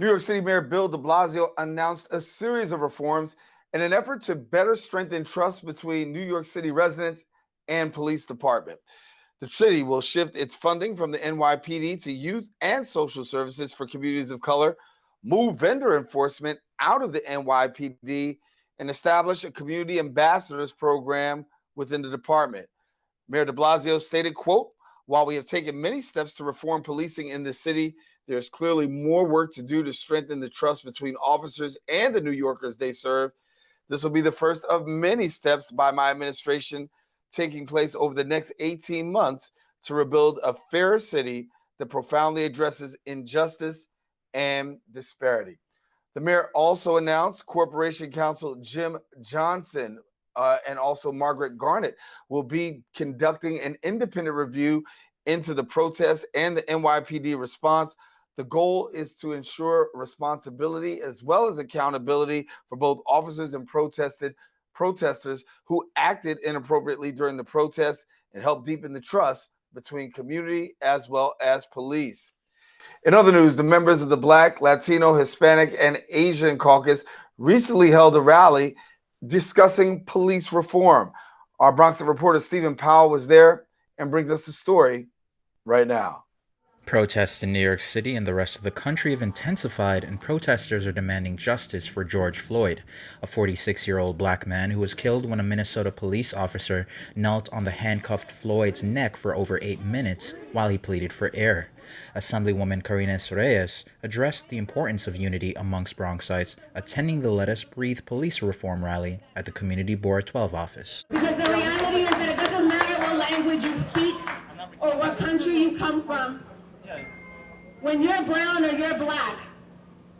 York City Mayor Bill de Blasio announced a series of reforms in an effort to better strengthen trust between New York City residents and police department. The city will shift its funding from the NYPD to youth and social services for communities of color, move vendor enforcement out of the NYPD, and establish a community ambassadors program within the department. Mayor de Blasio stated, quote, "While we have taken many steps to reform policing in the city, there's clearly more work to do to strengthen the trust between officers and the New Yorkers they serve. This will be the first of many steps by my administration taking place over the next 18 months to rebuild a fairer city that profoundly addresses injustice and disparity." The mayor also announced Corporation Counsel Jim Johnson and also Margaret Garnett will be conducting an independent review into the protests and the NYPD response. The goal is to ensure responsibility as well as accountability for both officers and protesters who acted inappropriately during the protests and help deepen the trust between community as well as police. In other news, the members of the Black, Latino, Hispanic, and Asian caucus recently held a rally discussing police reform. Our Bronx reporter Stephen Powell was there and brings us the story right now. Protests in New York City and the rest of the country have intensified, and protesters are demanding justice for George Floyd, a 46-year-old black man who was killed when a Minnesota police officer knelt on the handcuffed Floyd's neck for over 8 minutes while he pleaded for air. Assemblywoman Karina Reyes addressed the importance of unity amongst Bronxites attending the Let Us Breathe police reform rally at the Community Board 12 office. Because the reality is that it doesn't matter what language you speak or what country you come from. When you're brown or you're black,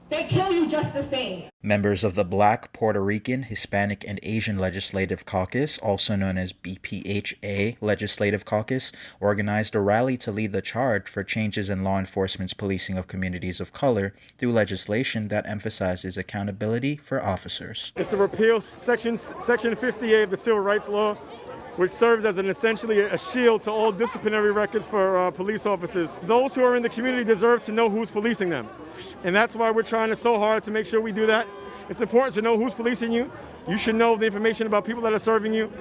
they kill you just the same. Members of the Black, Puerto Rican, Hispanic, and Asian Legislative Caucus, also known as BPHA Legislative Caucus, organized a rally to lead the charge for changes in law enforcement's policing of communities of color through legislation that emphasizes accountability for officers. It's to repeal Section 58 of the Civil Rights Law, which serves as essentially a shield to all disciplinary records for police officers. Those who are in the community deserve to know who's policing them. And that's why we're trying so hard to make sure we do that. It's important to know who's policing you. You should know the information about people that are serving you.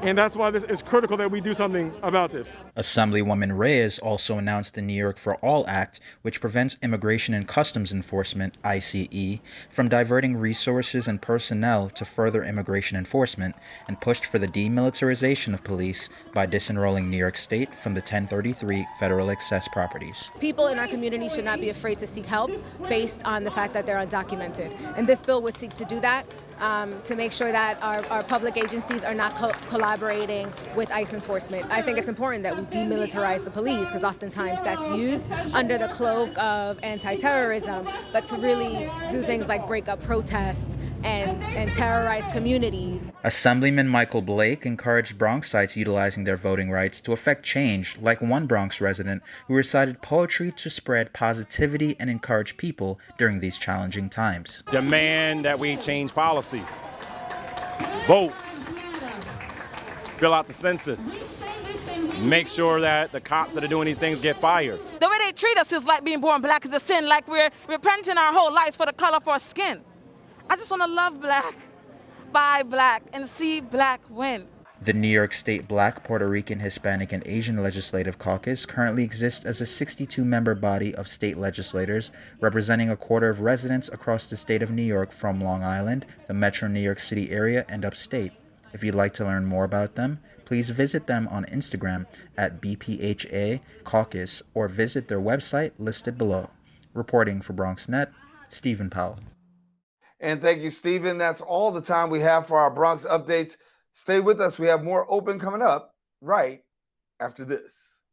And that's why it's critical that we do something about this. Assemblywoman Reyes also announced the New York for All Act, which prevents Immigration and Customs Enforcement, ICE, from diverting resources and personnel to further immigration enforcement, and pushed for the demilitarization of police by disenrolling New York State from the 1033 federal excess properties. People in our community should not be afraid to seek help based on the fact that they're undocumented. And this bill would seek to do that. To make sure that our public agencies are not collaborating with ICE enforcement. I think it's important that we demilitarize the police because oftentimes that's used under the cloak of anti-terrorism, but to really do things like break up protests and terrorize communities. Assemblyman Michael Blake encouraged Bronxites utilizing their voting rights to affect change, like one Bronx resident who recited poetry to spread positivity and encourage people during these challenging times. Demand that we change policies. Vote. Fill out the census. Make sure that the cops that are doing these things get fired. The way they treat us is like being born black is a sin, like we're repenting our whole lives for the color of our skin. I just want to love black, buy black, and see black win. The New York State Black, Puerto Rican, Hispanic, and Asian Legislative Caucus currently exists as a 62-member body of state legislators representing a quarter of residents across the state of New York from Long Island, the metro New York City area, and upstate. If you'd like to learn more about them, please visit them on Instagram at BPHA Caucus or visit their website listed below. Reporting for BronxNet, Stephen Powell. And thank you, Stephen. That's all the time we have for our Bronx updates. Stay with us. We have more open coming up right after this.